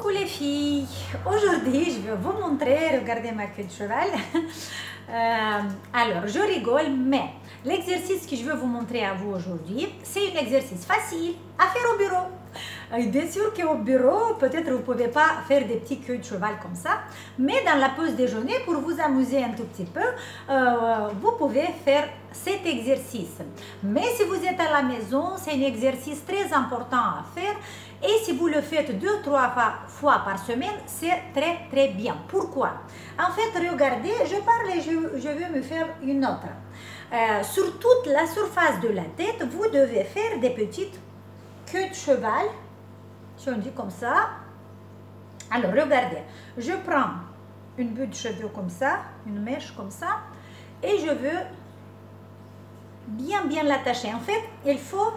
Coucou les filles, aujourd'hui je vais vous montrer, regardez ma queue de cheval. Alors je rigole, mais l'exercice que je veux vous montrer à vous aujourd'hui, c'est un exercice facile à faire au bureau. Et bien sûr qu'au bureau, peut-être vous ne pouvez pas faire des petits queues de cheval comme ça, mais dans la pause déjeuner, pour vous amuser un tout petit peu, vous pouvez faire cet exercice. Mais si vous êtes à la maison, c'est un exercice très important à faire. Et si vous le faites 2-3 fois par semaine, c'est très bien. Pourquoi? En fait, regardez, je parle et je vais me faire une autre. Sur toute la surface de la tête, vous devez faire des petites queues de cheval. Si on dit comme ça. Alors, regardez, je prends une butte de cheveux comme ça, une mèche comme ça, et je veux bien l'attacher. En fait, il faut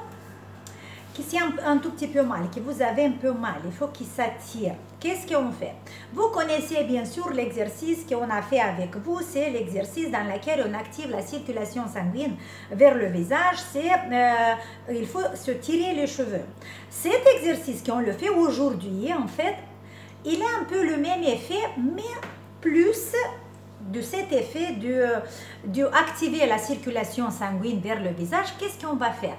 qu'il soit un tout petit peu mal, que vous avez un peu mal, il faut qu'il s'attire. Qu'est-ce qu'on fait? Vous connaissez bien sûr l'exercice qu'on a fait avec vous, c'est l'exercice dans lequel on active la circulation sanguine vers le visage, il faut se tirer les cheveux. Cet exercice qu'on le fait aujourd'hui, en fait, il a un peu le même effet, mais plus de cet effet de activer la circulation sanguine vers le visage. Qu'est-ce qu'on va faire?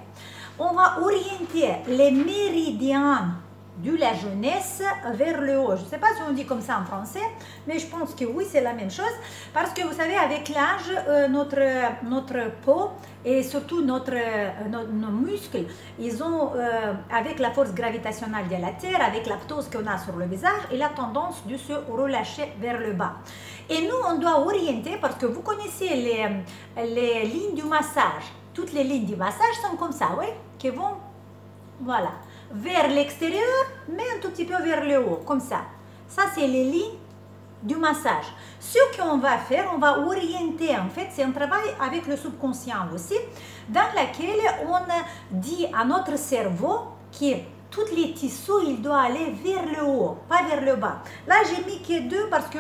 On va orienter les méridiens de la jeunesse vers le haut. Je ne sais pas si on dit comme ça en français, mais je pense que oui, c'est la même chose. Parce que vous savez, avec l'âge, notre peau et surtout nos muscles, ils ont, avec la force gravitationnelle de la Terre, avec la ptose qu'on a sur le visage, il a tendance de se relâcher vers le bas. Et nous, on doit orienter, parce que vous connaissez les lignes du massage. Toutes les lignes du massage sont comme ça, oui, qui vont, voilà, vers l'extérieur, mais un tout petit peu vers le haut, comme ça. Ça, c'est les lignes du massage. Ce qu'on va faire, on va orienter, en fait, c'est un travail avec le subconscient aussi, dans lequel on dit à notre cerveau que tous les tissus, il doit aller vers le haut, pas vers le bas. Là, j'ai mis que deux parce que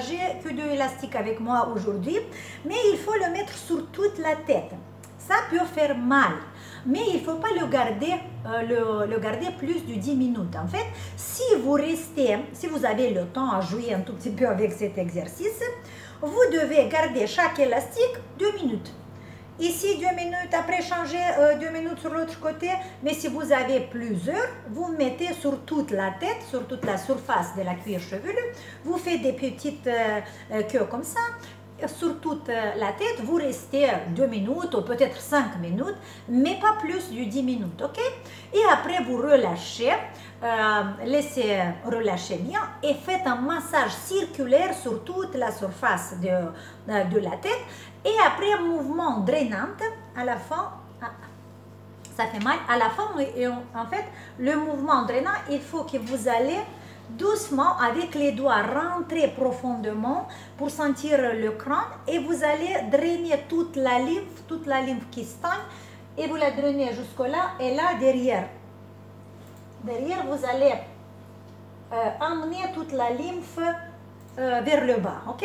j'ai que deux élastiques avec moi aujourd'hui, mais il faut le mettre sur toute la tête. Ça peut faire mal, mais il ne faut pas le garder plus de 10 minutes. En fait, si vous avez le temps à jouer un tout petit peu avec cet exercice, vous devez garder chaque élastique 2 minutes. Ici, 2 minutes, après changer 2 minutes sur l'autre côté. Mais si vous avez plusieurs, vous mettez sur toute la tête, sur toute la surface de la cuir chevelu. Vous faites des petites queues comme ça. Sur toute la tête, vous restez 2 minutes ou peut-être 5 minutes, mais pas plus de 10 minutes, ok? Et après, vous relâchez, laissez relâcher bien et faites un massage circulaire sur toute la surface de la tête. Et après, un mouvement drainant, à la fin, ça fait mal, à la fin, en fait, le mouvement drainant, il faut que vous allez doucement, avec les doigts, rentrer profondément pour sentir le crâne et vous allez drainer toute la lymphe qui stagne et vous la drainez jusque là et là derrière. Derrière, vous allez emmener toute la lymphe vers le bas, ok?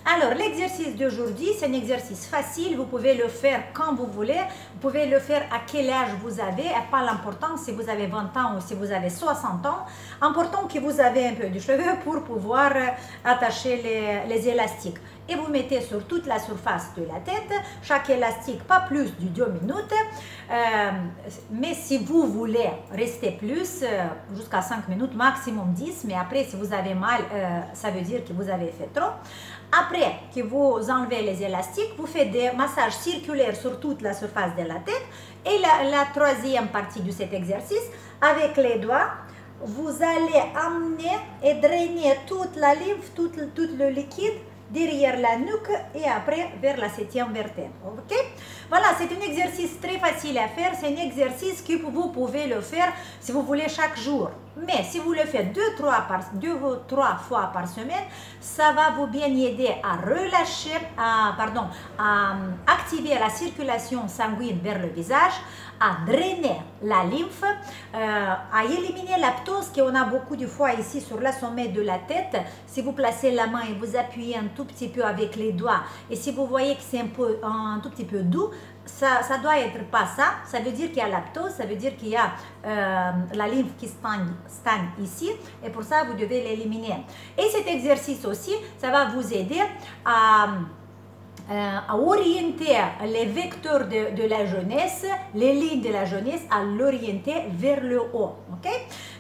Alors, l'exercice d'aujourd'hui, c'est un exercice facile, vous pouvez le faire quand vous voulez, vous pouvez le faire à quel âge vous avez, et pas l'important si vous avez 20 ans ou si vous avez 60 ans, important que vous avez un peu de cheveux pour pouvoir attacher les élastiques. Et vous mettez sur toute la surface de la tête, chaque élastique pas plus de 2 minutes, mais si vous voulez rester plus, jusqu'à 5 minutes, maximum 10, mais après si vous avez mal, ça veut dire que vous avez fait trop. Après que vous enlevez les élastiques, vous faites des massages circulaires sur toute la surface de la tête. Et la troisième partie de cet exercice, avec les doigts, vous allez amener et drainer toute la lymphe, tout le liquide derrière la nuque et après vers la 7e vertèbre. Ok? Voilà, c'est un exercice très facile à faire. C'est un exercice que vous pouvez le faire si vous voulez chaque jour. Mais si vous le faites 2-3 fois par semaine, ça va vous bien aider à relâcher, à activer la circulation sanguine vers le visage, à drainer la lymphe, à éliminer la ptose qu'on a beaucoup de fois ici sur le sommet de la tête. Si vous placez la main et vous appuyez un tout petit peu avec les doigts, et si vous voyez que c'est un tout petit peu doux, ça doit être pas ça. Ça veut dire qu'il y a lactose, ça veut dire qu'il y a la lymphe qui stagne ici. Et pour ça, vous devez l'éliminer. Et cet exercice aussi, ça va vous aider à orienter les vecteurs de la jeunesse, les lignes de la jeunesse, à l'orienter vers le haut. Ok?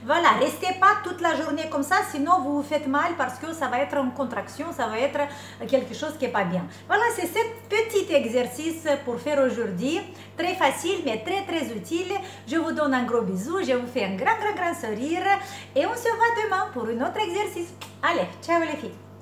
Voilà, restez pas toute la journée comme ça, sinon vous vous faites mal parce que ça va être en contraction, ça va être quelque chose qui n'est pas bien. Voilà, c'est ce petit exercice pour faire aujourd'hui. Très facile, mais très très utile. Je vous donne un gros bisou, je vous fais un grand sourire et on se voit demain pour un autre exercice. Allez, ciao les filles!